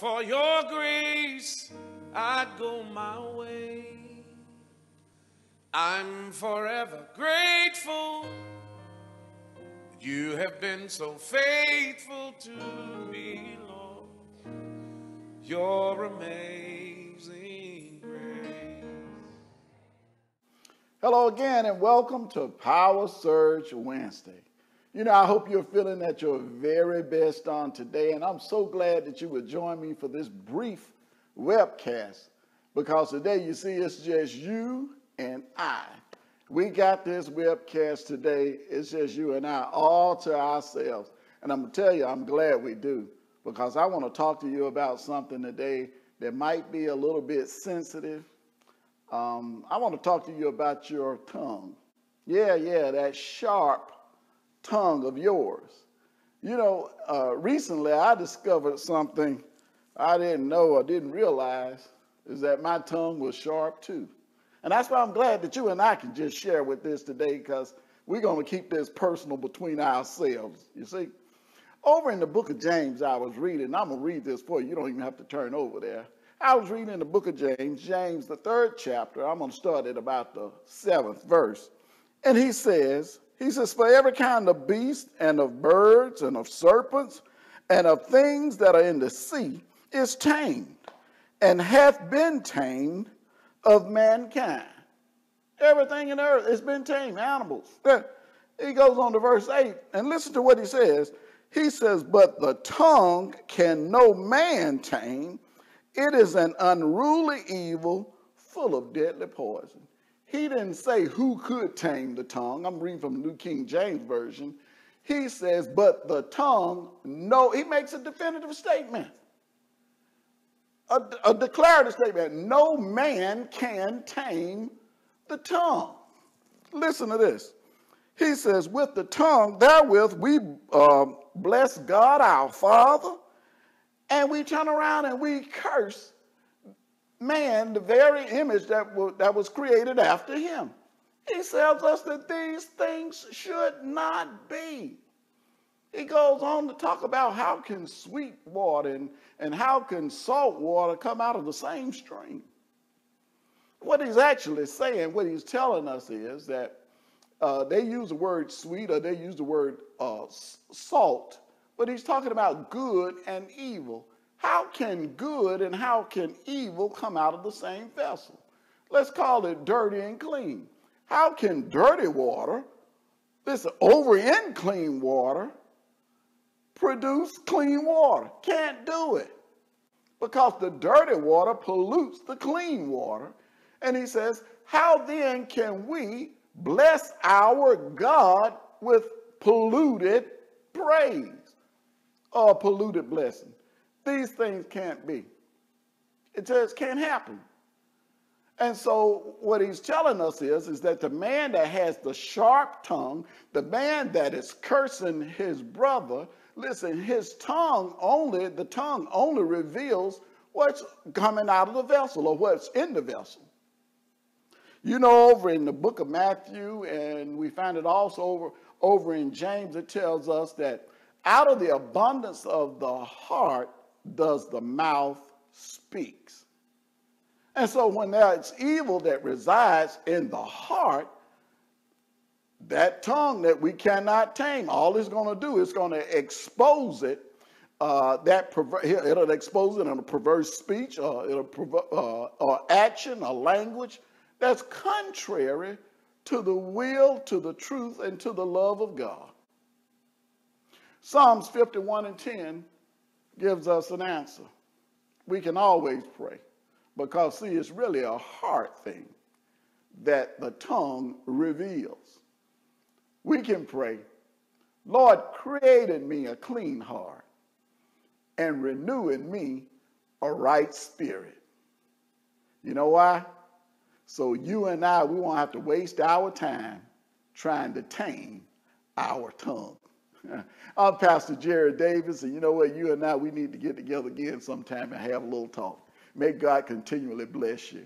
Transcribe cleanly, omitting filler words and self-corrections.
for your grace, I'd go my way. I'm forever grateful. You have been so faithful to me, Lord. Your amazing grace. Hello again and welcome to Power Surge Wednesday. You know, I hope you're feeling at your very best on today, and I'm so glad that you would join me for this brief webcast, because today, you see, it's just you and I. We got this webcast today. It's just you and I, all to ourselves. And I'm going to tell you, I'm glad we do, because I want to talk to you about something today that might be a little bit sensitive. I want to talk to you about your tongue. Yeah, that sharp tongue of yours. You know, recently I discovered something I didn't know or didn't realize, is that my tongue was sharp too. And that's why I'm glad that you and I can just share with this today, because we're going to keep this personal between ourselves, you see. Over in the book of James I was reading, and I'm going to read this for you. You don't even have to turn over there. I was reading the book of James, the 3rd chapter. I'm going to start at about the 7th verse. And he says, for every kind of beast and of birds and of serpents and of things that are in the sea is tamed and hath been tamed of mankind. Everything in the earth has been tamed, animals. He goes on to verse 8, and listen to what he says. He says, but the tongue can no man tame. It is an unruly evil full of deadly poison. He didn't say who could tame the tongue. I'm reading from the New King James Version. He says, but the tongue, no, he makes a definitive statement. A declarative statement. No man can tame the tongue. Listen to this. He says, with the tongue, therewith we bless God our Father, and we turn around and we curse man, the very image that was created after him. He tells us that these things should not be. He goes on to talk about how can sweet water and how can salt water come out of the same stream. What he's actually saying, what he's telling us is that they use the word sweet, or they use the word salt, but he's talking about good and evil. How can good and how can evil come out of the same vessel? Let's call it dirty and clean. How can dirty water, over in clean water, produce clean water? Can't do it, because the dirty water pollutes the clean water. And he says, how then can we bless our God with polluted praise or polluted blessing? These things can't be. It just can't happen. And so what he's telling us is that the man that has the sharp tongue, the man that is cursing his brother, listen, the tongue only reveals what's coming out of the vessel, or what's in the vessel. You know, over in the book of Matthew, and we find it also over in James, it tells us that out of the abundance of the heart does the mouth speaks. And so when there's evil that resides in the heart, that tongue that we cannot tame, all it's going to do is going to expose it. It'll expose it in a perverse speech, or action, or language that's contrary to the will, to the truth, and to the love of God. Psalms 51:10 gives us an answer. We can always pray, because, see, it's really a heart thing that the tongue reveals. We can pray, Lord, create in me a clean heart and renew in me a right spirit. You know why? So you and I, we won't have to waste our time trying to tame our tongue. I'm Pastor Jerry Davis, and you know what? You and I, we need to get together again sometime and have a little talk. May God continually bless you.